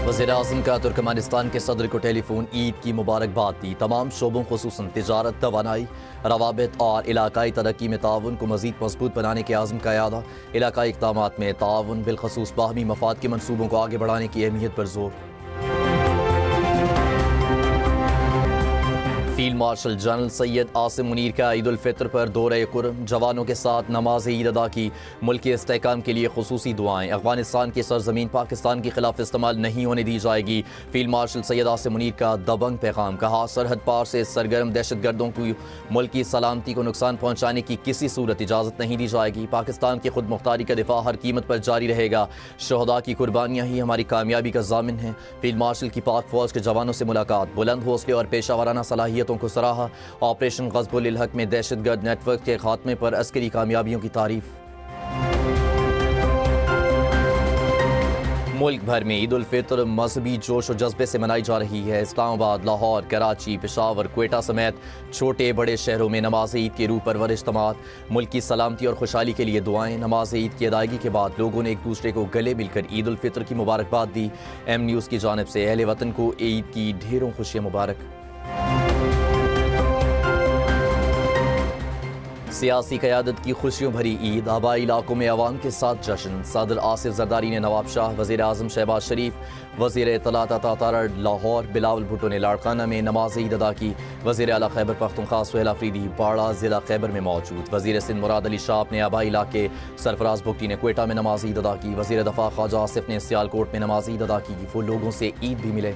वज़ीर-ए-आज़म का तुर्कमेनिस्तान के सदर को टेलीफोन ईद की मुबारकबाद दी। तमाम शोबों खुसूसन तिजारत, तवानाई, रवाबित और इलाकाई तरक्की में ताउन को मज़ीद मजबूत बनाने के आज़म का यादा। इलाकाई इक़दामात में ताउन बिलखसूस बाहमी मफाद के मनसूबों को आगे बढ़ाने की अहमियत पर जोर। Field marshal general Syed Asim Munir का ईद उल फितर पर दौरे कुर्म, जवानों के साथ नमाज ईद अदा की। मुल्क के इस्तेहकाम के लिए खुसूसी दुआएं। अफगानिस्तान की सरजमीन पाकिस्तान के खिलाफ इस्तेमाल नहीं होने दी जाएगी। फील्ड मार्शल सैयद आसिम मुनीर का दबंग पैगाम। कहा, सरहद पार से सरगर्म दहशतगर्दों को मुल्क की सलामती को नुकसान पहुँचाने की किसी सूरत इजाज़त नहीं दी जाएगी। पाकिस्तान की खुद मुख्तारी का दिफा हर कीमत पर जारी रहेगा। शहदा की कुर्बानियाँ ही हमारी कामयाबी का जामिन है। फील्ड मार्शल की पाक फौज के जवानों से मुलाकात। बुलंद हौसले और पेशा वाराना सलाहियत को सराहा। ऑपरेशन ग़ज़बुल हक में दहशतगर्द नेटवर्क के खात्मे पर अस्करी कामयाबियों की तारीफ। मुल्क भर में ईद उल फितर मजहबी जोश और जज्बे से मनाई जा रही है। इस्लामाबाद, लाहौर, कराची, पेशावर, क्वेटा समेत छोटे बड़े शहरों में नमाज ईद के रूह परवर इज्तिमात। मुल्क की सलामती और खुशहाली के लिए दुआएं। नमाज ईद की अदायगी के बाद लोगों ने एक दूसरे को गले मिलकर ईद उल फितर की मुबारकबाद दी। एम न्यूज़ की जानिब से अहले वतन को ईद की ढेरों खुशियाँ मुबारक। सियासी क़यादत की खुशियों भरी ईद। आबाई इलाकों में अवाम के साथ जश्न। सदर आसिफ जरदारी ने नवाब शाह, वज़ीर आज़म शहबाज शरीफ, वज़ीर इत्तलात अता तारड़ लाहौर बिलावल भुट्टो ने लाड़काना में नमाज ईद अदा की। वज़ीर आला खैबर पख्तूनख्वा सुहेल अफरीदी बाड़ा ज़िला खैबर में मौजूद। वज़ीर सिंध मुराद अली शाह ने आबाई इलाके सरफराज बुगटी ने क्वेटा में नमाज ईद अदा की। वज़ीर दफ़ा ख्वाजा आसिफ ने सियालकोट में नमाज ईद अदा की। वो लोगों से ईद भी मिले।